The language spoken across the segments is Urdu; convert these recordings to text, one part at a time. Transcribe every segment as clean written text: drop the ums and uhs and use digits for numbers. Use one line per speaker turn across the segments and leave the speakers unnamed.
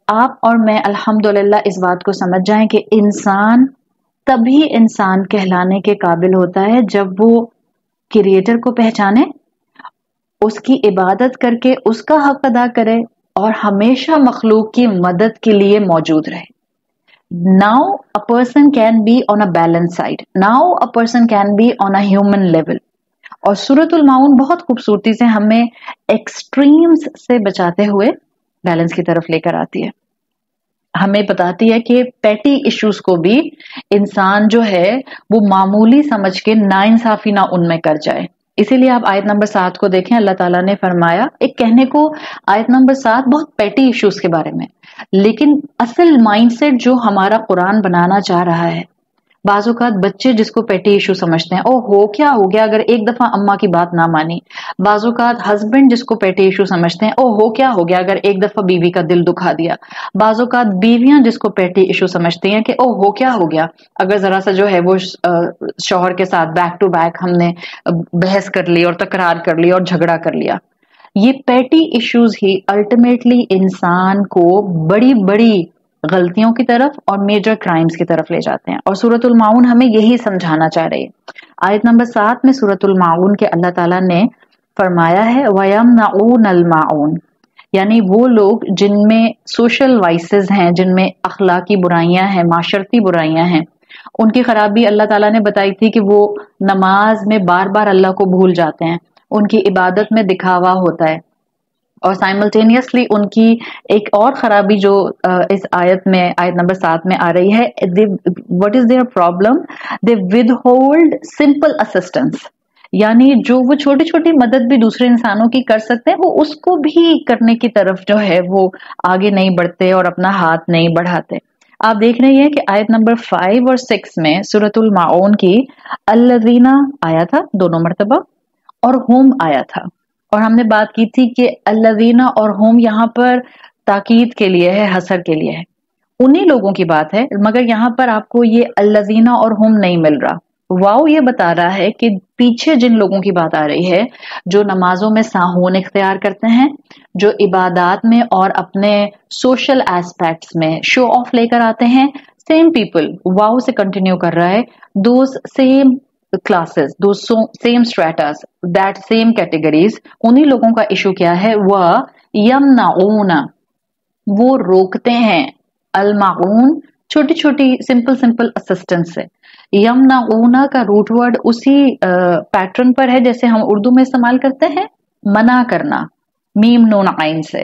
آپ اور میں الحمدللہ اس بات کو سمجھ جائیں کہ انسان تبھی انسان کہلانے کے قابل ہوتا ہے جب وہ کریٹر کو پہچانے، اس کی عبادت کر کے اس کا حق ادا کرے اور ہمیشہ مخلوق کی مدد کے لیے موجود رہے. Now a person can be on a balance side. Now a person can be on a human level. اور سورۃ الماؤن بہت خوبصورتی سے ہمیں ایکسٹریمز سے بچاتے ہوئے بیلنس کی طرف لے کر آتی ہے. ہمیں بتاتی ہے کہ پیٹی ایشوز کو بھی انسان جو ہے وہ معمولی سمجھ کے ناانصافی نہ ان میں کر جائے. اسی لیے آپ آیت نمبر 7 کو دیکھیں، اللہ تعالیٰ نے فرمایا، ایک کہنے کو آیت نمبر 7 بہت پیٹی ایشوز کے بارے میں، لیکن اصل مائنڈ سیٹ جو ہمارا قرآن بنانا چاہ رہا ہے. بعض اوقات بچے جس کو پیٹی ایشو سمجھتے ہیں، او ہو کیا ہو گیا اگر ایک دفعہ اماں کی بات نہ مانی. بعض اوقات ہسبینڈ جس کو پیٹی ایشو سمجھتے ہیں، او ہو کیا ہو گیا اگر ایک دفعہ بیوی کا دل دکھا دیا. بعض اوقات بیویاں جس کو پیٹی ایشو سمجھتی ہیں کہ او ہو کیا ہو گیا اگر ذرا سا جو ہے وہ شوہر کے ساتھ بیک ٹو بیک ہم نے بحث کر لی اور تکرار کر لی اور جھگڑا کر لیا. یہ پیٹی ایشوز ہی الٹیمیٹلی انسان کو بڑی بڑی غلطیوں کی طرف اور میجر کرائمز کی طرف لے جاتے ہیں. اور سورۃ الماؤن ہمیں یہی سمجھانا چاہ رہی ہے. آیت نمبر 7 میں سورۃ الماؤن کے اللہ تعالیٰ نے فرمایا ہے وَيَمْنَعُونَ الْمَاعُونَ، یعنی وہ لوگ جن میں سوشل وائسز ہیں، جن میں اخلاقی برائیاں ہیں، معاشرتی برائیاں ہیں، ان کی خرابی اللہ تعالیٰ نے بتائی تھی کہ وہ نماز میں بار بار اللہ کو بھول جاتے ہیں، ان کی عبادت میں دکھاوا ہوتا ہے. اور سائملٹینیسلی ان کی ایک اور خرابی جو اس آیت نمبر 7 میں آ رہی ہے، what is their problem? They withhold simple assistance. یعنی جو وہ چھوٹی چھوٹی مدد بھی دوسرے انسانوں کی کر سکتے ہیں، وہ اس کو بھی کرنے کی طرف جو ہے وہ آگے نہیں بڑھتے اور اپنا ہاتھ نہیں بڑھاتے. آپ دیکھ رہے ہیں کہ آیت نمبر 5 اور 6 میں سورۃ الماؤن کی الذین آیا تھا 2 مرتبہ اور ہم آیا تھا. اور ہم نے بات کی تھی کہ الذین اور ہم یہاں پر تاکید کے لیے ہے، حصر کے لیے ہے، انہی لوگوں کی بات ہے، مگر یہاں پر آپ کو یہ الذین اور ہم نہیں مل رہا. واو یہ بتا رہا ہے کہ پیچھے جن لوگوں کی بات آ رہی ہے جو نمازوں میں ساہون اختیار کرتے ہیں، جو عبادات میں اور اپنے سوشل ایسپیکٹس میں شو آف لے کر آتے ہیں، سیم پیپل، واو سے کنٹینیو کر رہا ہے، those same classes, those same stratas, that same categories، انہی لوگوں کا ایشو کیا ہے، وہ یمنعون، وہ روکتے ہیں، المعون چھوٹی چھوٹی سمپل اسسٹنس سے. یمنعون کا روٹ ورڈ اسی پیٹرن پر ہے جیسے ہم اردو میں استعمال کرتے ہیں، منع کرنا، میم نون عین سے،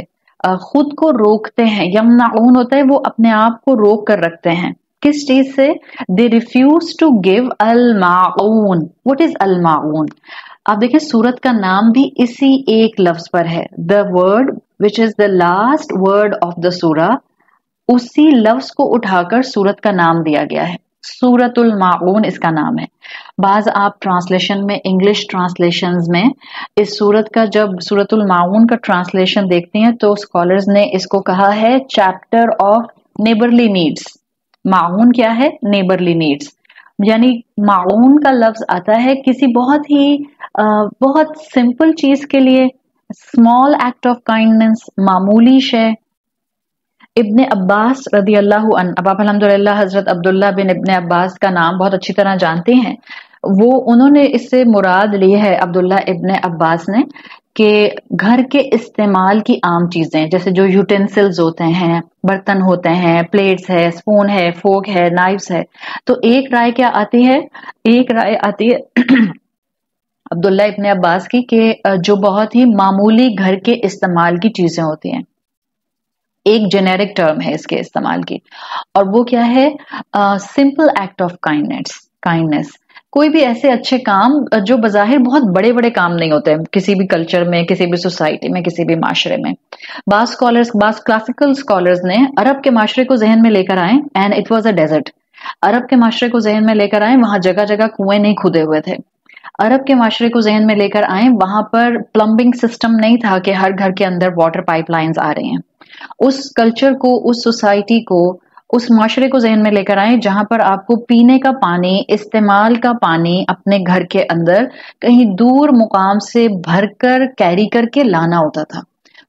خود کو روکتے ہیں. یمنعون ہوتا ہے وہ اپنے آپ کو روک کر رکھتے ہیں. کس چیز سے؟ they refuse to give الماعون. what is الماعون؟ آپ دیکھیں سورت کا نام بھی اسی ایک لفظ پر ہے. the word which is the last word of the surah، اسی لفظ کو اٹھا کر سورت کا نام دیا گیا ہے. سورۃ الماعون اس کا نام ہے. بعض آپ ٹرانسلیشن میں، انگلش ٹرانسلیشنز میں اس سورت کا جب سورۃ الماعون کا ٹرانسلیشن دیکھتے ہیں تو اسکالرز نے اس کو کہا ہے چیپٹر آف نیبرلی نیڈس. معاون کیا ہے؟ Neighbourly needs. یعنی معاون کا لفظ آتا ہے کسی بہت سمپل چیز کے لیے، اسمال ایکٹ آف کائنڈنس، معمولی شے. ابن عباس رضی اللہ عنہ، اب آپ الحمدللہ حضرت عبداللہ بن ابن عباس کا نام بہت اچھی طرح جانتے ہیں. انہوں نے اس سے مراد لی ہے عبداللہ ابن عباس نے کہ گھر کے استعمال کی عام چیزیں جیسے جو یوٹینسلز ہوتے ہیں، برتن ہوتے ہیں، پلیٹس ہے، سپون ہے، فورک ہے، نائفز ہے. تو ایک رائے کیا آتی ہے؟ ایک رائے آتی ہے عبداللہ ابن عباس کی کہ جو بہت ہی معمولی گھر کے استعمال کی چیزیں ہوتی ہیں، ایک جنیرک ٹرم ہے اس کے استعمال کی، اور وہ کیا ہے؟ Simple act of kindness. کوئی بھی ایسے اچھے کام جو بظاہر بہت بڑے بڑے کام نہیں ہوتے کسی بھی کلچر میں، کسی بھی سوسائٹی میں، کسی بھی معاشرے میں. بعض کلاسیکل اسکالرز نے عرب کے معاشرے کو ذہن میں لے کر آئے، and it was a desert. عرب کے معاشرے کو ذہن میں لے کر آئے، وہاں جگہ جگہ کنویں نہیں کھدے ہوئے تھے. عرب کے معاشرے کو ذہن میں لے کر آئے، وہاں پر پلمبنگ سسٹم نہیں تھا کہ ہر گھر کے اندر واٹر پائپ لائنز آ رہی ہیں. اس کلچر کو، اس سوسائٹی کو، اس معاشرے کو ذہن میں لے کر آئیں جہاں پر آپ کو پینے کا پانی، استعمال کا پانی اپنے گھر کے اندر کہیں دور مقام سے بھر کر کیری کر کے لانا ہوتا تھا.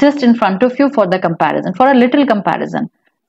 just in front of you for the comparison, for a little comparison,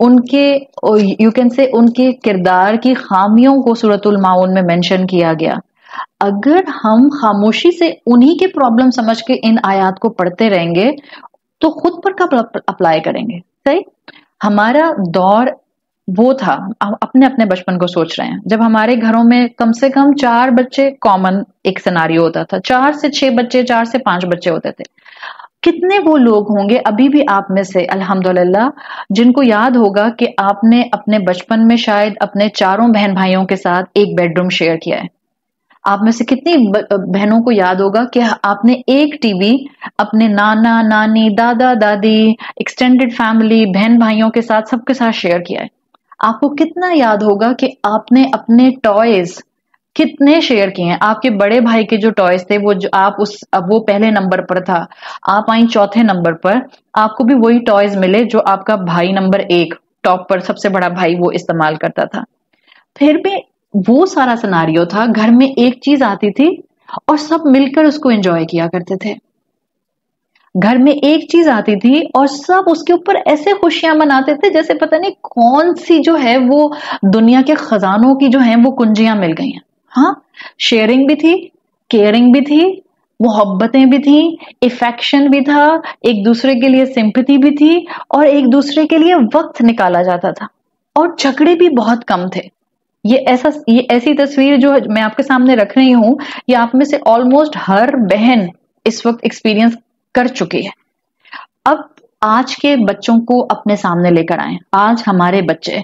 ان کے یو کین سے ان کے کردار کی خامیوں کو سورۃ الماؤن میں مینشن کیا گیا. اگر ہم خاموشی سے انہی کے پرابلم سمجھ کے ان آیات کو پڑھتے رہیں گے تو خود پر کب اپلائی کریں گے؟ صحیح. ہمارا دور وہ تھا، اپنے اپنے بچپن کو سوچ رہے ہیں، جب ہمارے گھروں میں کم سے کم 4 بچے کامن ایک سیناریو ہوتا تھا، 4 سے 6 بچے، 4 سے 5 بچے ہوتے تھے. کتنے وہ لوگ ہوں گے ابھی بھی آپ میں سے الحمدللہ جن کو یاد ہوگا کہ آپ نے اپنے بچپن میں شاید اپنے 4 بہن بھائیوں کے ساتھ ایک بیڈ روم شیئر کیا ہے. آپ میں سے کتنی بہنوں کو یاد ہوگا کہ آپ نے ایک ٹی وی اپنے نانا نانی دادا دادی ایکسٹینڈیڈ فیملی بہن بھائیوں کے ساتھ سب کے ساتھ شیئر کیا ہے. آپ کو کتنا یاد ہوگا کہ آپ نے اپنے ٹوائز کتنے شیئر کیے ہیں. آپ کے بڑے بھائی کے جو ٹوائز تھے وہ پہلے نمبر پر تھا، آپ آئیں چوتھے نمبر پر، آپ کو بھی وہی ٹوائز ملے جو آپ کا بھائی نمبر 1 ٹاپ پر سب سے بڑا بھائی وہ استعمال کرتا تھا. پھر بھی وہ سارا سناریو تھا، گھر میں ایک چیز آتی تھی اور سب مل کر اس کو انجوائے کیا کرتے تھے. گھر میں ایک چیز آتی تھی اور سب اس کے اوپر ایسے خوشیاں مناتے تھے جیسے پتہ نہیں کون سی جو ہے وہ دنیا کے خزانوں کی جو ہیں وہ کنجیاں مل گئی ہیں. ہاں، شیئرنگ بھی تھی، کیئرنگ بھی تھی، محبتیں بھی تھیں، افیکشن بھی تھا، ایک دوسرے کے لیے سمپتھی بھی تھی اور ایک دوسرے کے لیے وقت نکالا جاتا تھا اور جھگڑے بھی بہت کم تھے. یہ ایسی تصویر جو میں آپ کے سامنے رکھ رہی ہوں یہ آپ میں سے آلموسٹ ہر بہن اس وقت ایکسپیرینس کر چکی ہے. اب آج کے بچوں کو اپنے سامنے لے کر آئیں. آج ہمارے بچے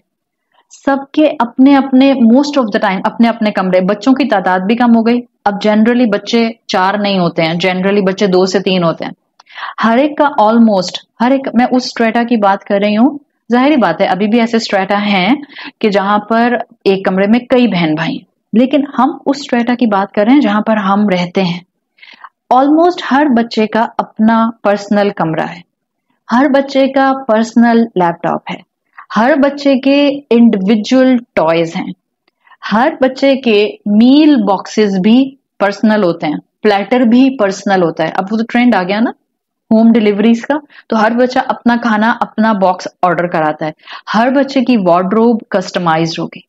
سب کے اپنے اپنے موسٹ آف دا ٹائم اپنے اپنے کمرے، بچوں کی تعداد بھی کم ہو گئی. اب جنرلی بچے 4 نہیں ہوتے ہیں، جنرلی بچے 2 سے 3 ہوتے ہیں. ہر ایک کا آلموسٹ میں اس اسٹریٹا کی بات کر رہی ہوں. ظاہری بات ہے ابھی بھی ایسے اسٹریٹا ہیں کہ جہاں پر ایک کمرے میں کئی بہن بھائی، لیکن ہم اس اسٹریٹا کی بات کر رہے ہیں جہاں پر ہم رہتے ہیں. آلموسٹ ہر بچے کا اپنا پرسنل کمرہ ہے، ہر بچے کا پرسنل لیپ ٹاپ ہے، ہر بچے کے انڈیویجول ٹوائز ہیں، ہر بچے کے میل باکسز بھی پرسنل ہوتے ہیں، پلیٹر بھی پرسنل ہوتا ہے. اب وہ تو ٹرینڈ آ گیا نا ہوم ڈیلیوریز کا، تو ہر بچہ اپنا کھانا اپنا باکس آرڈر کراتا ہے. ہر بچے کی وارڈروب کسٹمائزڈ ہوگی.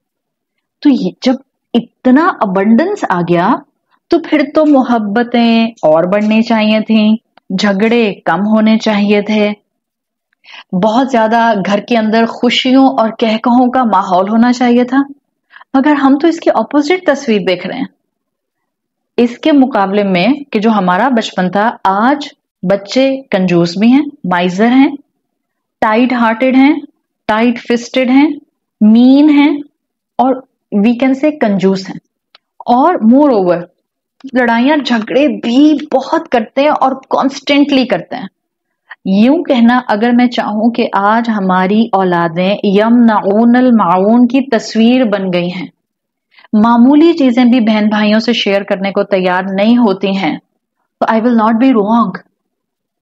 تو یہ جب اتنا ابنڈنس آ گیا تو پھر تو محبتیں اور بڑھنی چاہیے تھیں، جھگڑے کم ہونے چاہیے تھے، بہت زیادہ گھر کے اندر خوشیوں اور کہکہوں کا ماحول ہونا چاہیے تھا. مگر ہم تو اس کی اپوزٹ تصویر دیکھ رہے ہیں. اس کے مقابلے میں کہ جو ہمارا بچپن تھا، آج بچے کنجوس بھی ہیں، مائزر ہیں، ٹائٹ ہارٹڈ ہیں، ٹائٹ فسٹڈ ہیں، مین ہیں اور وی کین سے کنجوس ہیں. اور مور اوور لڑائیاں جھگڑے بھی بہت کرتے ہیں اور کانسٹینٹلی کرتے ہیں. یوں کہنا اگر میں چاہوں کہ آج ہماری اولادیں یمنعون المعون کی تصویر بن گئی ہیں، معمولی چیزیں بھی بہن بھائیوں سے شیئر کرنے کو تیار نہیں ہوتی ہیں، تو آئی ول ناٹ بی رانگ.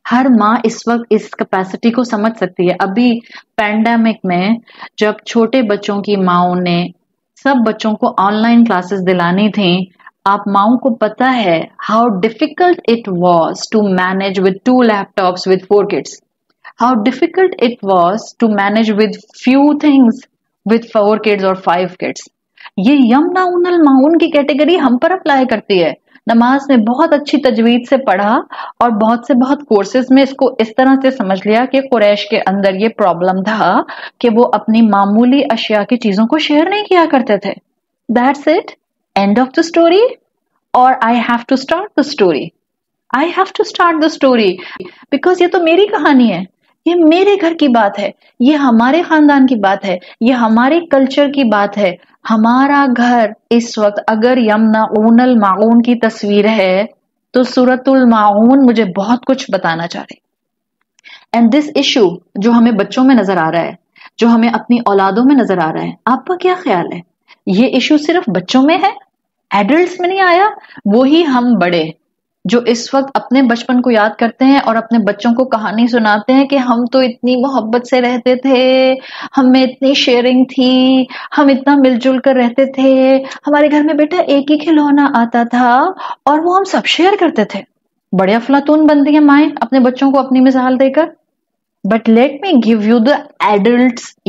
ہر ماں اس وقت اس کیپیسٹی کو سمجھ سکتی ہے. ابھی پینڈیمک میں جب چھوٹے بچوں کی ماؤں نے سب بچوں کو آن لائن کلاسز دلانی تھیں، آپ ماؤں کو پتا ہے how difficult it was to manage with 2 laptops with 4 kids. How difficult it was to manage with few things with 4 kids or 5 kids. یہ یمنعون المعون کی کیٹیگری ہم پر اپلائی کرتی ہے. نماز میں بہت اچھی تجوید سے پڑھا اور بہت کورسز میں اس کو اس طرح سے سمجھ لیا کہ قریش کے اندر یہ پرابلم تھا کہ وہ اپنی معمولی اشیاء کی چیزوں کو شیئر نہیں کیا کرتے تھے. That's it. End of the story. Or I have to start the story. I have to start the story. Because یہ تو میری کہانی ہے، یہ میرے گھر کی بات ہے، یہ ہمارے خاندان کی بات ہے، یہ ہمارے کلچر کی بات ہے. ہمارا گھر اس وقت اگر یمنعون المعون کی تصویر ہے تو سورۃ الماعون مجھے بہت کچھ بتانا چاہ رہی. اینڈ دس ایشو جو ہمیں بچوں میں نظر آ رہا ہے، جو ہمیں اپنی اولادوں میں نظر آ رہا ہے، آپ کا کیا خیال ہے؟ یہ ایشو صرف بچوں میں ہے، ایڈلٹس میں نہیں آیا؟ وہی ہم بڑے جو اس وقت اپنے بچپن کو یاد کرتے ہیں اور اپنے بچوں کو کہانی سناتے ہیں کہ ہم تو اتنی محبت سے رہتے تھے، ہم میں اتنی شیئرنگ تھی، ہم اتنا مل جل کر رہتے تھے، ہمارے گھر میں بیٹا ایک ہی کھلونا آتا تھا اور وہ ہم سب شیئر کرتے تھے. بڑے افلاطون بنتی ہیں مائیں اپنے بچوں کو اپنی مثال دے کر. But let me give you the adults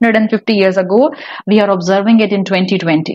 1450 years ago, we are observing it in 2020.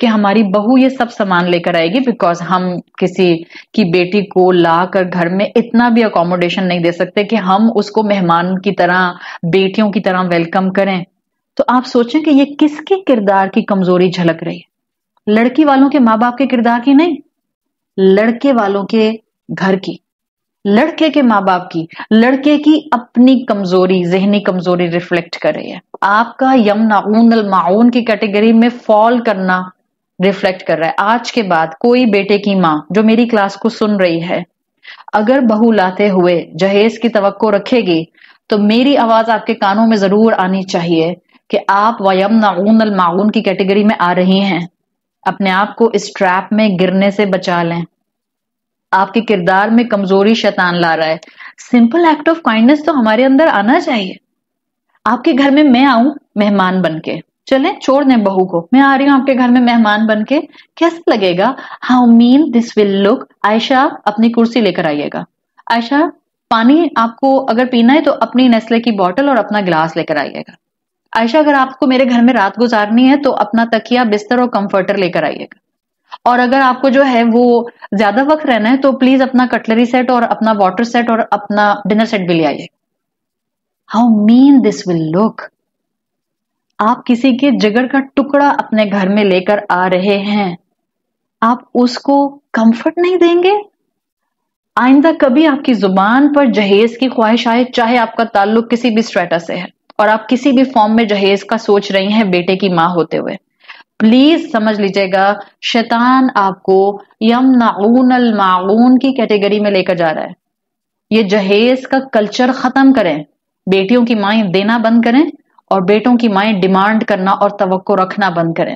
کہ ہماری بہو یہ سب سامان لے کر آئے گی، بیکاز ہم کسی کی بیٹی کو لا کر گھر میں اتنا بھی اکوموڈیشن نہیں دے سکتے کہ ہم اس کو مہمان کی طرح، بیٹیوں کی طرح ویلکم کریں. تو آپ سوچیں کہ یہ کس کے کردار کی کمزوری جھلک رہی ہے؟ لڑکی والوں کے ماں باپ کے کردار کی نہیں، لڑکے والوں کے گھر کی، لڑکے کے ماں باپ کی، لڑکے کی اپنی کمزوری، ذہنی کمزوری ریفلیکٹ کر رہی ہے. آپ کا یمنعون الماعون کی کیٹیگری میں فال کرنا ریفلیکٹ کر رہا ہے. آج کے بعد کوئی بیٹے کی ماں جو میری کلاس کو سن رہی ہے اگر بہو لاتے ہوئے جہیز کی توقع رکھے گی تو میری آواز آپ کے کانوں میں ضرور آنی چاہیے کہ آپ وَيَمْنَعُونَ الْمَاعُونَ کی کیٹیگری میں آ رہی ہیں. اپنے آپ کو اس ٹریپ میں گرنے سے بچا لیں. آپ کے کردار میں کمزوری شیطان لا رہا ہے. سمپل ایکٹ آف کائنڈنس تو ہمارے اندر آنا چاہیے. آپ کے گھر میں آؤں مہمان بن کے، چلیں چھوڑ دیں بہو کو، میں آ رہی ہوں آپ کے گھر میں مہمان بن کے، کیسا لگے گا؟ ہاؤ مین دس ول لک. عائشہ اپنی کرسی لے کر آئیے گا. عائشہ پانی آپ کو اگر پینا ہے تو اپنی نیسلے کی بوٹل اور اپنا گلاس لے کر آئیے گا. عائشہ اگر آپ کو میرے گھر میں رات گزارنی ہے تو اپنا تکیا، بستر اور کمفرٹر لے کر آئیے گا. اور اگر آپ کو جو ہے وہ زیادہ وقت رہنا ہے تو پلیز اپنا کٹلری سیٹ اور اپنا واٹر سیٹ اور اپنا ڈنر سیٹ بھی لے آئیے. ہاؤ مین دس ول لک. آپ کسی کے جگر کا ٹکڑا اپنے گھر میں لے کر آ رہے ہیں، آپ اس کو کمفرٹ نہیں دیں گے؟ آئندہ کبھی آپ کی زبان پر جہیز کی خواہش آئے، چاہے آپ کا تعلق کسی بھی اسٹریٹا سے ہے اور آپ کسی بھی فارم میں جہیز کا سوچ رہی ہیں بیٹے کی ماں ہوتے ہوئے، پلیز سمجھ لیجئے گا شیطان آپ کو یمنعون الماعون کی کیٹیگری میں لے کر جا رہا ہے. یہ جہیز کا کلچر ختم کریں. بیٹیوں کی مائیں دینا بند کریں اور بیٹوں کی مائیں ڈیمانڈ کرنا اور توقع رکھنا بند کریں.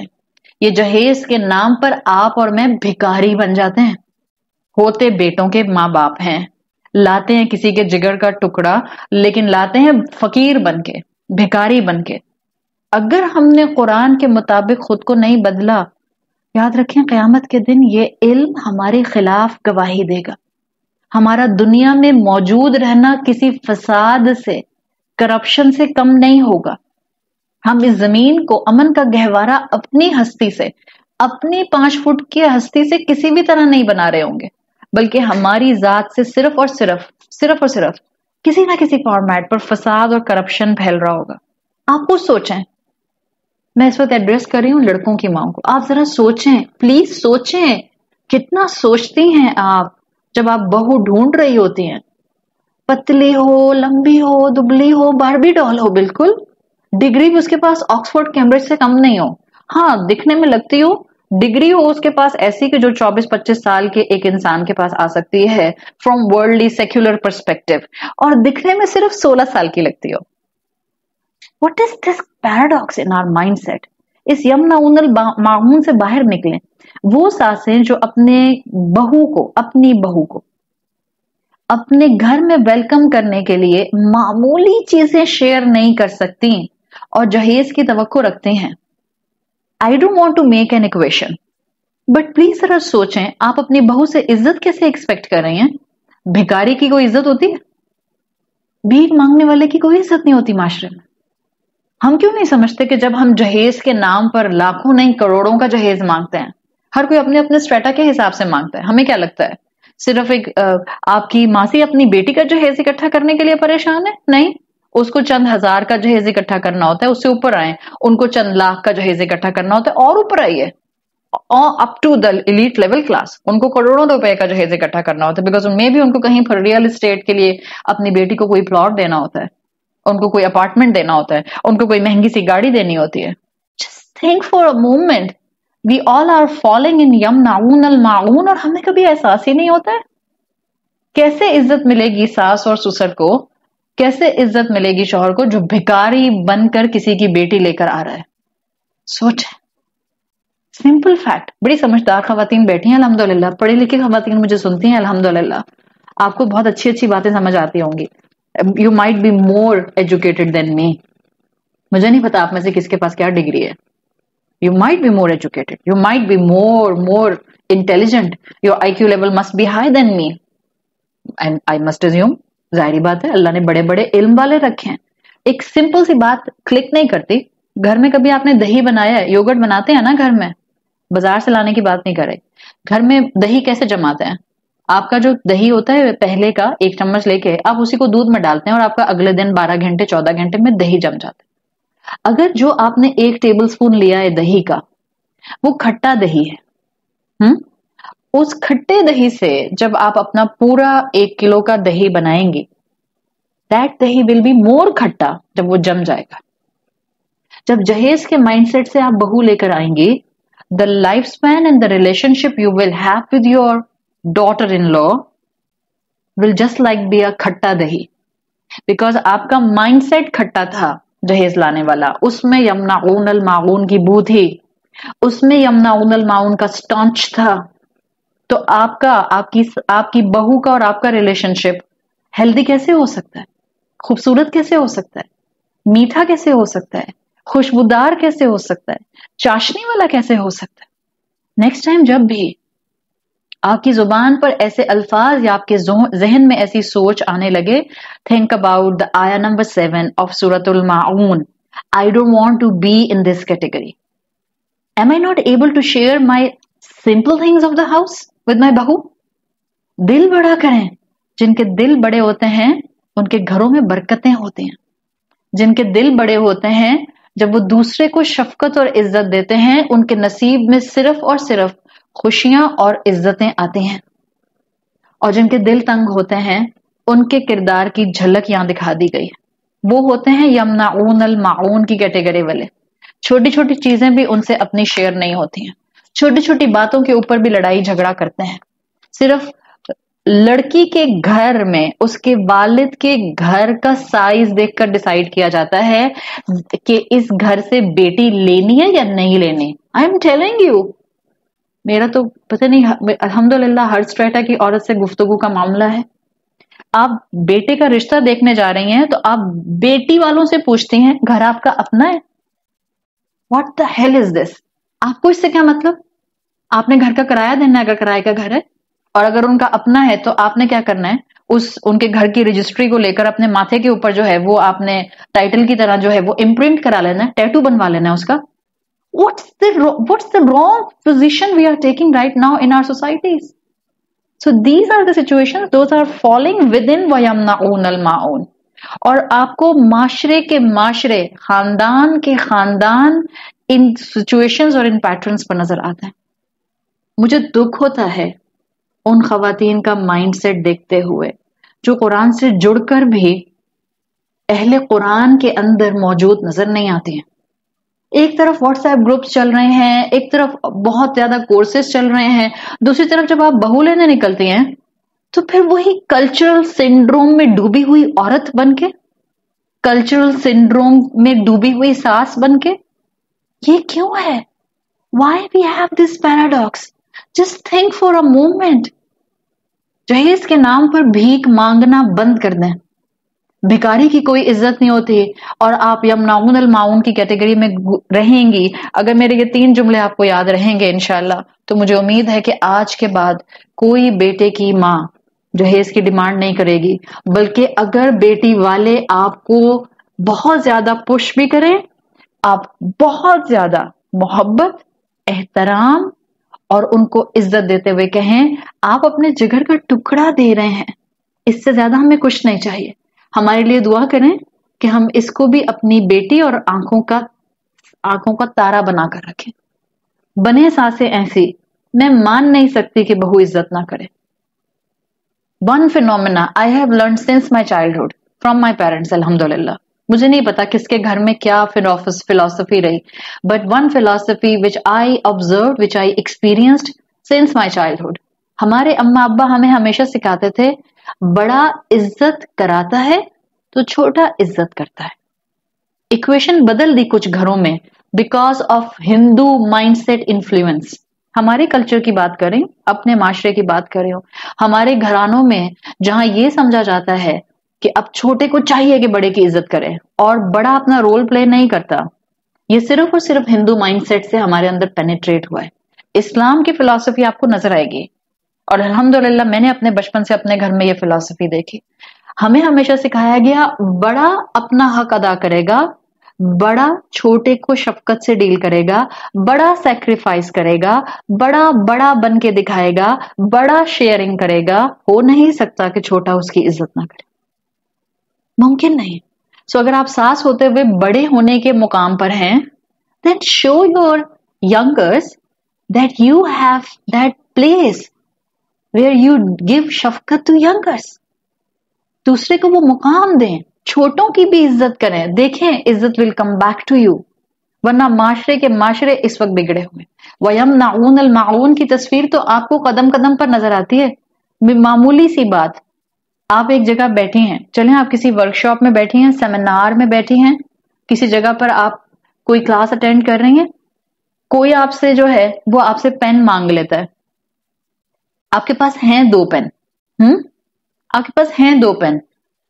یہ جہیز کے نام پر آپ اور میں بھکاری بن جاتے ہیں. ہوتے بیٹوں کے ماں باپ ہیں، لاتے ہیں کسی کے جگر کا ٹکڑا، لیکن لاتے ہیں فقیر بن کے، بھکاری بن کے. اگر ہم نے قرآن کے مطابق خود کو نہیں بدلا، یاد رکھیں قیامت کے دن یہ علم ہمارے خلاف گواہی دے گا. ہمارا دنیا میں موجود رہنا کسی فساد سے، کرپشن سے کم نہیں ہوگا. ہم اس زمین کو امن کا گہوارہ اپنی ہستی سے، اپنی 5 فٹ کی ہستی سے کسی بھی طرح نہیں بنا رہے ہوں گے، بلکہ ہماری ذات سے صرف اور صرف کسی نہ کسی فارمیٹ پر فساد اور کرپشن پھیل رہا ہوگا. آپ خود سوچیں. میں اس وقت ایڈریس کر رہی ہوں لڑکوں کی ماں کو. آپ ذرا سوچیں، پلیز سوچیں. کتنا سوچتی ہیں آپ جب آپ بہو ڈھونڈ رہی ہوتی ہیں؟ پتلی ہو، لمبی ہو، دبلی ہو، باربی ڈال ہو، بالکل ڈگری بھی اس کے پاس آکسفورڈ کیمبرج سے کم نہیں ہو. ہاں دکھنے میں لگتی ہو، ڈگری ہو اس کے پاس ایسی کہ جو 24-25 سال کے ایک انسان کے پاس آ سکتی ہے فرام ورلڈلی سیکولر پرسپیکٹو، اور دکھنے میں صرف 16 سال کی لگتی ہو. What is this paradox in our mindset? اس یمنعون الماعون سے باہر نکلیں. وہ ساسیں جو اپنی بہو کو اپنے گھر میں ویلکم کرنے کے لیے معمولی چیزیں شیئر نہیں کر سکتی اور جہیز کی توقع رکھتے ہیں. I don't want to make an equation, but please ذرا سوچیں آپ اپنی بہو سے عزت کیسے ایکسپیکٹ کر رہی ہیں؟ بھکاری کی کوئی عزت ہوتی ہے؟ بھیک مانگنے والے کی کوئی عزت نہیں ہوتی معاشرے میں. ہم کیوں نہیں سمجھتے کہ جب ہم جہیز کے نام پر لاکھوں نہیں کروڑوں کا جہیز مانگتے ہیں، ہر کوئی اپنے اپنے اسٹریٹا کے حساب سے مانگتا ہے. ہمیں کیا لگتا ہے صرف ایک آپ کی ماسی اپنی بیٹی کا جہیز اکٹھا کرنے کے لیے پریشان ہے؟ نہیں، اس کو چند ہزار کا جہیز اکٹھا کرنا ہوتا ہے. اس سے اوپر آئے ان کو چند لاکھ کا جہیز اکٹھا کرنا ہوتا ہے، اور اوپر آئیے up to the elite level class, ان کو کروڑوں روپے کا جہیز اکٹھا کرنا ہوتا ہے، بیکاز ان میں بھی ان کو کہیں پر ریئل اسٹیٹ کے لیے اپنی بیٹی کو کوئی پلاٹ دینا ہوتا ہے، ان کو کوئی اپارٹمنٹ دینا ہوتا ہے، ان کو کوئی مہنگی سی گاڑی دینی ہوتی ہے. Just think for a moment. We all are falling in یمنعون الماعون اور ہمیں کبھی احساس ہی نہیں ہوتا ہے. کیسے عزت ملے گی ساس اور سسر کو، کیسے عزت ملے گی شوہر کو جو بھکاری بن کر کسی کی بیٹی لے کر آ رہا ہے؟ سوچیں. Simple fact. بڑی سمجھدار خواتین بیٹھی ہیں الحمدللہ، پڑھی لکھی خواتین مجھے سنتی ہیں الحمدللہ. آپ کو بہت اچھی اچھی باتیں سمجھ آتی ہوں گی. You might be more educated than me. مجھے نہیں پتا آپ میں سے کس کے پاس کیا ڈگری ہے. You might be more educated. You might be more intelligent. Your IQ level must be higher than me. And I must assume, ظاہری بات ہے اللہ نے بڑے بڑے علم والے رکھے ہیں. ایک سمپل سی بات کلک نہیں کرتی. گھر میں کبھی آپ نے دہی بنایا ہے، یوگرٹ بناتے ہیں نا گھر میں، بازار سے لانے کی بات نہیں کر رہے. گھر میں دہی کیسے جماتے ہیں؟ آپ کا جو دہی ہوتا ہے پہلے کا 1 چمچ لے کے آپ اسی کو دودھ میں ڈالتے ہیں اور آپ کا اگلے دن 12 گھنٹے 14 گھنٹے میں دہی جم جاتا ہے. اگر جو آپ نے 1 ٹیبل سپون لیا ہے دہی کا وہ کھٹا دہی ہے، اس کھٹے دہی سے جب آپ اپنا پورا 1 کلو کا دہی بنائیں گے that دہی will be more کھٹا جب وہ جم جائے گا. جب جہیز کے مائنڈ سیٹ سے آپ بہو لے کر آئیں گے the lifespan and the relationship you will have with your daughter-in-law will just like be a کھٹا دہی because آپ کا مائنڈ سیٹ کھٹا تھا. جہیز لانے والا اس میں یمنعون الماعون کی بو تھی، اس میں یمنعون الماعون کا سٹانچ تھا. تو آپ کی بہو کا اور آپ کا ریلیشن شپ ہیلدی کیسے ہو سکتا ہے؟ خوبصورت کیسے ہو سکتا ہے؟ میٹھا کیسے ہو سکتا ہے؟ خوشبودار کیسے ہو سکتا ہے؟ چاشنی والا کیسے ہو سکتا ہے؟ نیکسٹ ٹائم جب بھی آپ کی زبان پر ایسے الفاظ یا آپ کے ذہن میں ایسی سوچ آنے لگے، تھنک اباؤٹ دا آیا نمبر 7 آف سورۃ الماعون. I don't want to be in this category. Am I not able to share my simple things of the house with my بہو؟ دل بڑا کریں. جن کے دل بڑے ہوتے ہیں ان کے گھروں میں برکتیں ہوتی ہیں. جن کے دل بڑے ہوتے ہیں جب وہ دوسرے کو شفقت اور عزت دیتے ہیں ان کے نصیب میں صرف اور صرف خوشیاں اور عزتیں آتی ہیں. اور جن کے دل تنگ ہوتے ہیں ان کے کردار کی جھلک یہاں دکھا دی گئی ہے. وہ ہوتے ہیں یمنعون الماعون کی کیٹیگری والے. چھوٹی چھوٹی چیزیں بھی ان سے اپنی شیئر نہیں ہوتی ہیں، چھوٹی چھوٹی باتوں کے اوپر بھی لڑائی جھگڑا کرتے ہیں. صرف لڑکی کے گھر میں اس کے والد کے گھر کا سائز دیکھ کر ڈیسائیڈ کیا جاتا ہے کہ اس گھر سے بیٹی لینی ہے یا نہیں لینی. آئی ایم ٹیلنگ یو، میرا تو پتہ نہیں، الحمدللہ ہر اسٹریٹا کی عورت سے گفتگو کا معاملہ ہے. آپ بیٹے کا رشتہ دیکھنے جا رہی ہیں تو آپ بیٹی والوں سے پوچھتی ہیں گھر آپ کا اپنا ہے؟ واٹ دا ہیل از دس؟ آپ کو اس سے کیا مطلب؟ آپ نے گھر کا کرایہ دینا ہے اگر کرایہ کا گھر ہے، اور اگر ان کا اپنا ہے تو آپ نے کیا کرنا ہے؟ ان کے گھر کی رجسٹری کو لے کر اپنے ماتھے کے اوپر جو ہے وہ آپ نے ٹائٹل کی طرح جو ہے وہ امپرنٹ کرا لینا ہے، ٹیٹو بنوا لینا ہے اس کا. What's the wrong position we are taking right now in our societies? So these are the situations, those are falling within وَيَمْنَعُونَ الْمَاعُونَ. اور آپ کو معاشرے کے معاشرے، خاندان کے خاندان ان سچویشنز اور ان پیٹرنز پر نظر آتے ہیں. مجھے دکھ ہوتا ہے ان خواتین کا مائنڈ سیٹ دیکھتے ہوئے جو قرآن سے جڑ کر بھی اہل قرآن کے اندر موجود نظر نہیں آتی ہیں. ایک طرف واٹس ایپ گروپس چل رہے ہیں، ایک طرف بہت زیادہ کورسز چل رہے ہیں، دوسری طرف جب آپ بہو لینے نکلتی ہیں تو پھر وہی کلچرل سنڈروم میں ڈوبی ہوئی عورت بن کے، کلچرل سنڈروم میں ڈوبی ہوئی ساس بن کے. یہ کیوں ہے؟ Why we have this paradox? Just think for a moment. جہیز کے نام پر بھیک مانگنا بند کر دیں. بھکاری کی کوئی عزت نہیں ہوتی اور آپ یمنعون الماعون کی کیٹیگری میں رہیں گی. اگر میرے یہ 3 جملے آپ کو یاد رہیں گے انشاءاللہ تو مجھے امید ہے کہ آج کے بعد کوئی بیٹے کی ماں جہیز کی ڈیمانڈ نہیں کرے گی، بلکہ اگر بیٹی والے آپ کو بہت زیادہ پش بھی کریں، آپ بہت زیادہ محبت، احترام اور ان کو عزت دیتے ہوئے کہیں آپ اپنے جگر کا ٹکڑا دے رہے ہیں، اس سے زیادہ ہمیں کچھ نہیں چاہیے. ہمارے لیے دعا کریں کہ ہم اس کو بھی اپنی بیٹی اور آنکھوں کا تارا بنا کر رکھیں. بنے سانسیں ایسی، میں مان نہیں سکتی کہ بہو عزت نہ کرے. One phenomena I have learned since my childhood from my parents, alhamdulillah. مجھے نہیں پتا کس کے گھر میں کیا philosophy رہی, but one philosophy which I observed, which I experienced since my childhood. ہمارے اماں ابا ہمیں ہمیشہ سکھاتے تھے بڑا عزت کراتا ہے تو چھوٹا عزت کرتا ہے. ایکویشن بدل دی کچھ گھروں میں because of Hindu mindset influence. ہمارے کلچر کی بات کریں، اپنے معاشرے کی بات کریں، ہمارے گھرانوں میں جہاں یہ سمجھا جاتا ہے کہ اب چھوٹے کو چاہیے کہ بڑے کی عزت کرے اور بڑا اپنا رول پلے نہیں کرتا، یہ صرف اور صرف ہندو مائنڈ سیٹ سے ہمارے اندر پینیٹریٹ ہوا ہے. اسلام کی فلسفی آپ کو نظر آئے گی اور الحمدللہ میں نے اپنے بچپن سے اپنے گھر میں یہ فلسفی دیکھی. ہمیں ہمیشہ سکھایا گیا بڑا اپنا حق ادا کرے گا بڑا چھوٹے کو شفقت سے ڈیل کرے گا، بڑا سیکریفائس کرے گا، بڑا بڑا بن کے دکھائے گا، بڑا شیئرنگ کرے گا، ہو نہیں سکتا کہ چھوٹا اس کی عزت نہ کرے، ممکن نہیں۔ سو اگر آپ ساس ہوتے ہوئے بڑے ہونے کے مقام پر ہیں، then show your youngers that you have that place where you give شفقت to youngers. دوسرے کو وہ مقام دیں، چھوٹوں کی بھی عزت کریں، دیکھیں عزت will come back to you. ورنہ معاشرے اس وقت بگڑے ہوئے۔ وَيَمْنَعُونَ الْمَعُونَ کی تصویر تو آپ کو قدم قدم پر نظر آتی ہے۔ معمولی سی بات، آپ ایک جگہ بیٹھی ہیں، چلیں آپ کسی ورکشاپ میں بیٹھی ہیں، سیمینار میں بیٹھی ہیں، کسی جگہ پر آپ کوئی کلاس اٹینڈ کر رہی ہیں، کوئی آپ سے جو ہے وہ آپ سے پین مانگ لیتا ہے، آپ کے پاس ہیں 2 پین، آپ کے پاس ہیں 2 پین،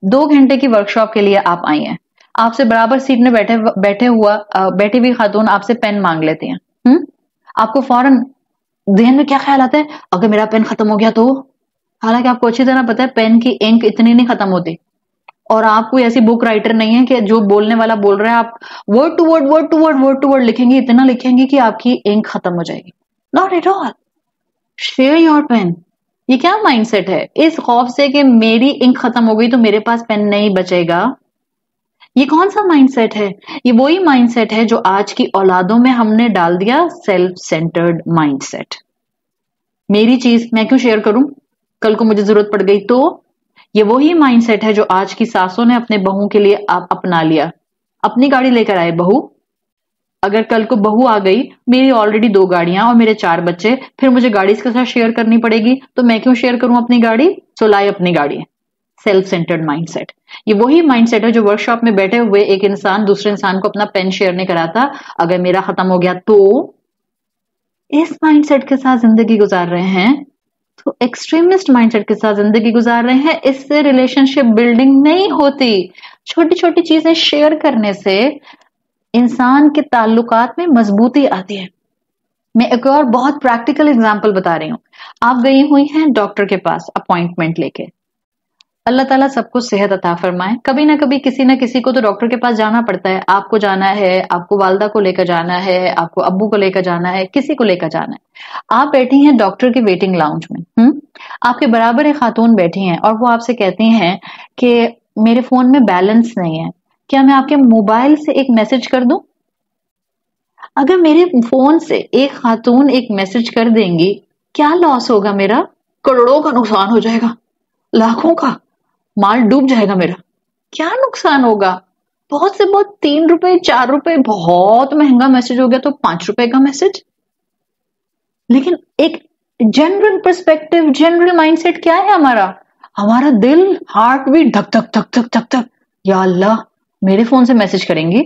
2 گھنٹے کی ورکشاپ کے لیے آپ آئی ہیں، آپ سے برابر سیٹ میں بیٹھی ہوئی خاتون آپ سے پین مانگ لیتی ہیں، آپ کو فوراً ذہن میں کیا خیال آتا ہے؟ اگر میرا پین ختم ہو گیا تو؟ حالانکہ آپ کو اچھی طرح پتا ہے پین کی انک اتنی نہیں ختم ہوتی، اور آپ کوئی ایسی بک رائٹر نہیں ہے کہ جو بولنے والا بول رہا ہے آپ ورڈ ٹو ورڈ لکھیں گی، اتنا لکھیں گی کہ آپ کی انک ختم ہو جائے گی۔ Not at all, share your pain. یہ کیا مائنڈ سیٹ ہے؟ اس خوف سے کہ میری انک ختم ہو گئی تو میرے پاس پین نہیں بچے گا، یہ کون سا مائنڈ سیٹ ہے؟ یہ وہی مائنڈ سیٹ ہے جو آج کی اولادوں میں ہم نے ڈال دیا، سیلف سینٹرڈ مائنڈ سیٹ۔ میری چیز میں کیوں شیئر کروں؟ کل کو مجھے ضرورت پڑ گئی تو؟ یہ وہی مائنڈ سیٹ ہے جو آج کی ساسوں نے اپنے بہو کے لیے اپنا لیا۔ اپنی گاڑی لے کر آئے بہو، اگر کل کو بہو آ گئی، میری آلریڈی 2 گاڑیاں اور میرے 4 بچے، پھر مجھے گاڑی اس کے ساتھ شیئر کرنی پڑے گی، تو میں کیوں شیئر کروں اپنی گاڑی؟ سو لائے اپنی گاڑی۔ سیلف سینٹرڈ مائنڈ سیٹ، یہ وہی مائنڈ سیٹ ہے جو ورک شاپ میں بیٹھے ہوئے ایک انسان دوسرے انسان کو اپنا پین شیئر نہیں کراتا، اگر میرا ختم ہو گیا تو؟ اس مائنڈ سیٹ کے ساتھ زندگی گزار رہے ہیں تو ایکسٹریمسٹ مائنڈ سیٹ کے ساتھ زندگی گزار رہے ہیں، اس سے ریلیشن شپ بلڈنگ نہیں ہوتی۔ چھوٹی چھوٹی چیزیں شیئر کرنے سے انسان کے تعلقات میں مضبوطی آتی ہے۔ میں ایک اور بہت پریکٹیکل اگزامپل بتا رہی ہوں۔ آپ گئی ہوئی ہیں ڈاکٹر کے پاس اپوائنٹمنٹ لے کے، اللہ تعالیٰ سب کو صحت عطا فرمائے، کبھی نہ کبھی کسی نہ کسی کو تو ڈاکٹر کے پاس جانا پڑتا ہے، آپ کو جانا ہے، آپ کو والدہ کو لے کر جانا ہے، آپ کو ابو کو لے کر جانا ہے، کسی کو لے کر جانا ہے۔ آپ بیٹھی ہیں ڈاکٹر کے ویٹنگ لاؤنج میں، آپ کے برابر ایک خاتون بیٹھی ہیں اور وہ آپ سے کہتی ہیں کہ میرے فون میں بیلنس نہیں ہے، کیا میں آپ کے موبائل سے ایک میسج کر دوں؟ اگر میرے فون سے ایک خاتون ایک میسج کر دیں گی، کیا لاس ہوگا میرا؟ کروڑوں کا نقصان ہو جائے گا، لاکھوں کا، مال ڈوب جائے گا میرا۔ کیا نقصان ہوگا؟ بہت سے بہت 3 روپے 4 روپے، بہت مہنگا میسج ہو گیا تو 5 روپے کا میسج۔ لیکن ایک general perspective, general mindset کیا ہے ہمارا دل، ہارٹ بھی دھک دھک دھک دھک دھک دھک، یا اللہ میرے فون سے میسج کریں گی؟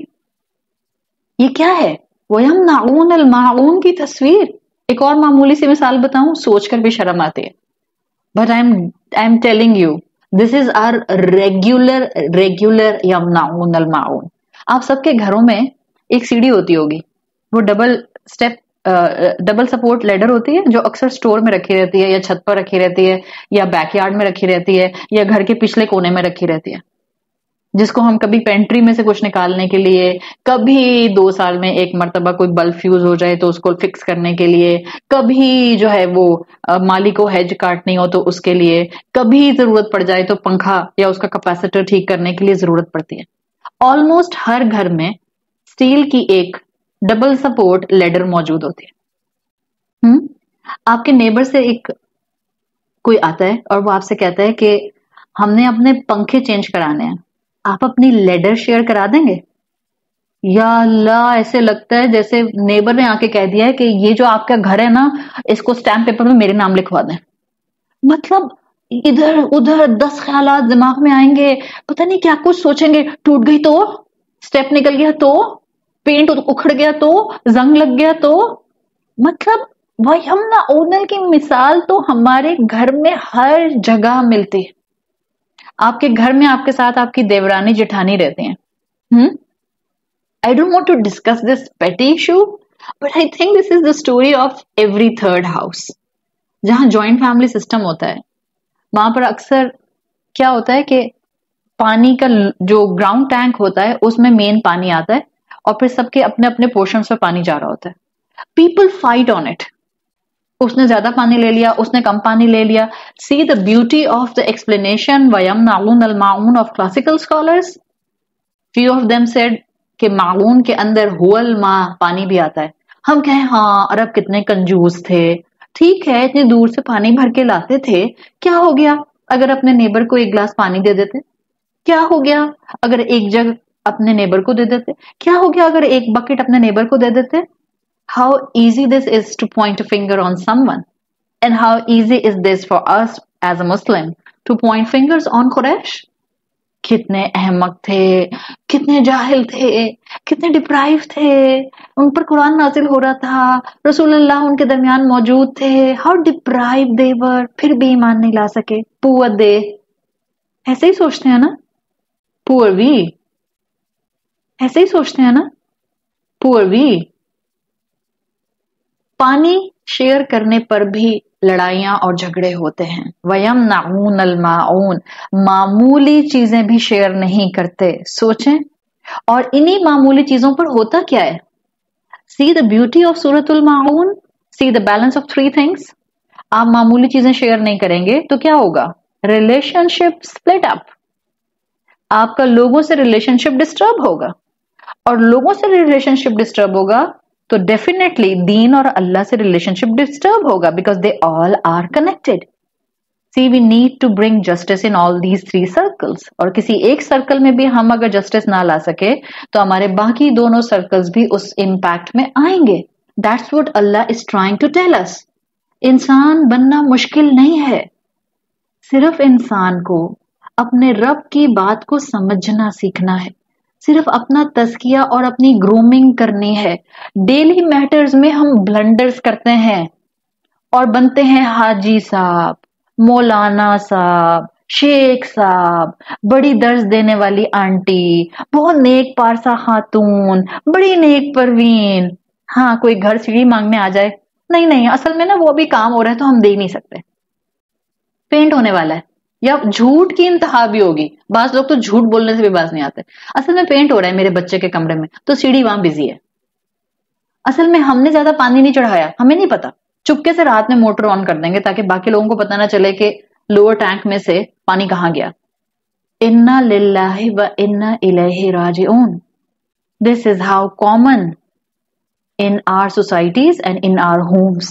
یہ کیا ہے؟ وَيَمْنَعُونَ الْمَاعُونَ کی تصویر۔ ایک اور معمولی سی مثال بتاؤں، سوچ کر بھی شرم آتی ہے، but I'm telling you this is our regular يَمْنَعُونَ الْمَاعُونَ۔ آپ سب کے گھروں میں ایک سیڑھی ہوتی ہوگی، وہ ڈبل سپورٹ لیڈر ہوتی ہے جو اکثر سٹور میں رکھی رہتی ہے، یا چھت پر رکھی رہتی ہے، یا بیک یارڈ میں رکھی رہتی ہے، یا گھر کے پچھلے کونے میں رکھی رہتی ہے، جس کو ہم کبھی پینٹری میں سے کچھ نکالنے کے لیے، کبھی 2 سال میں ایک مرتبہ کوئی بلب فیوز ہو جائے تو اس کو فکس کرنے کے لیے، کبھی جو ہے وہ مالی کو ہیج کاٹنی ہو تو اس کے لیے، کبھی ضرورت پڑ جائے تو پنکھا یا اس کا کیپیسیٹر ٹھیک کرنے کے لیے ضرورت پڑتی ہے۔ آلموسٹ ہر گھر میں اسٹیل کی ایک ڈبل سپورٹ لیڈر موجود ہوتی ہے۔ آپ کے نیبر سے کوئی آتا ہے اور وہ آپ سے کہتا ہے کہ ہم نے اپنے پنکھے چینج کرانے ہیں، آپ اپنی لیڈر شیئر کرا دیں گے؟ یا اللہ، ایسے لگتا ہے جیسے نیبر نے آ کے کہہ دیا ہے کہ یہ جو آپ کا گھر ہے نا، اس کو اسٹیمپ پیپر میں میرے نام لکھوا دیں۔ مطلب ادھر ادھر 10 خیالات دماغ میں آئیں گے، پتہ نہیں کیا کچھ سوچیں گے، ٹوٹ گئی تو، اسٹیپ نکل گیا تو، پینٹ اکھڑ گیا تو، زنگ لگ گیا تو۔ مطلب وَيَمْنَعُونَ کی مثال تو ہمارے گھر میں ہر جگہ ملتی ہے۔ آپ کے گھر میں آپ کے ساتھ آپ کی دیورانی جٹھانی رہتے ہیں۔ I don't want to discuss this petty issue, but I think this is the story of every third house. جہاں جوائنٹ فیملی سسٹم ہوتا ہے، وہاں پر اکثر کیا ہوتا ہے کہ پانی کا جو گراؤنڈ ٹینک ہوتا ہے اس میں مین پانی آتا ہے اور پھر سب کے اپنے اپنے پورشنز پہ پانی جا رہا ہوتا ہے. People fight on it. اس نے زیادہ پانی لے لیا, اس نے کم پانی لے لیا. See the beauty of the explanation وَيَمْنَعُونَ الْمَاعُونَ of classical scholars. few of them said کہ معون کے اندر هو الماء, پانی بھی آتا ہے. ہم کہیں ہاں عرب کتنے کنجوس تھے, ٹھیک ہے اتنی دور سے پانی بھر کے لاتے تھے, کیا ہو گیا اگر اپنے نیبر کو ایک گلاس پانی دے دیتے؟ کیا ہو گیا اگر ایک جگ اپنے نیبر کو دے دیتے؟ کیا ہو گیا اگر ایک بکٹ اپنے نیبر کو دے دیتے؟ How easy this is to point a finger on someone, and how easy is this for us as a Muslim to point fingers on Quraysh. کتنے احمق تھے, کتنے جاہل تھے, کتنے ڈپرائیو تھے, ان پر قرآن نازل ہو رہا تھا, رسول اللہ ان کے درمیان موجود تھے, ہاؤ ڈپرائیو دے ور, پھر بھی ایمان نہیں لا سکے. پور دے, ایسے ہی سوچتے ہیں نا, پور وی, ایسے ہی سوچتے ہیں نا, پور وی. پانی شیئر کرنے پر بھی لڑائیاں اور جھگڑے ہوتے ہیں. وَيَمْنَعُونَ الْمَاعُونَ, معمولی چیزیں بھی شیئر نہیں کرتے. سوچیں, اور انہی معمولی چیزوں پر ہوتا کیا ہے. See the beauty of سورۃ الماعون, see the balance of 3 things. آپ معمولی چیزیں شیئر نہیں کریں گے تو کیا ہوگا؟ ریلیشن شپ سپلٹ اپ. آپ کا لوگوں سے ریلیشن شپ ڈسٹرب ہوگا, اور لوگوں سے ریلیشن شپ ڈسٹرب ہوگا تو ڈیفینیٹلی دین اور اللہ سے ریلیشن شپ ڈسٹرب ہوگا, because they all are connected. See we need to bring justice in all these 3 circles. اور کسی ایک سرکل میں بھی ہم اگر جسٹس نہ لا سکے تو ہمارے باقی دونوں سرکلز بھی اس امپیکٹ میں آئیں گے. That's what Allah is trying to tell us. انسان بننا مشکل نہیں ہے, صرف انسان کو اپنے رب کی بات کو سمجھنا سیکھنا ہے, صرف اپنا تزکیہ اور اپنی گرومنگ کرنی ہے. ڈیلی میٹرز میں ہم بلنڈرز کرتے ہیں اور بنتے ہیں حاجی صاحب, مولانا صاحب, شیخ صاحب, بڑی درس دینے والی آنٹی, بہت نیک پارسا خاتون, بڑی نیک پروین. ہاں کوئی گھر سیڑھی مانگنے آ جائے, نہیں اصل میں نا وہ بھی کام ہو رہا ہے تو ہم دے نہیں سکتے, پینٹ ہونے والا ہے. یا جھوٹ کی انتہا بھی ہوگی, بعض لوگ تو جھوٹ بولنے سے بھی باز نہیں آتے. اصل میں پینٹ ہو رہا ہے میرے بچے کے کمرے میں تو سیڑھی وہاں بزی ہے. اصل میں ہم نے زیادہ پانی نہیں چڑھایا, ہمیں نہیں پتا, چپکے سے رات میں موٹر آن کر دیں گے تاکہ باقی لوگوں کو پتا نہ چلے کہ لوور ٹینک میں سے پانی کہاں گیا. انا للہ و انا الیہ راجعون. This is how common in our societies and in our homes.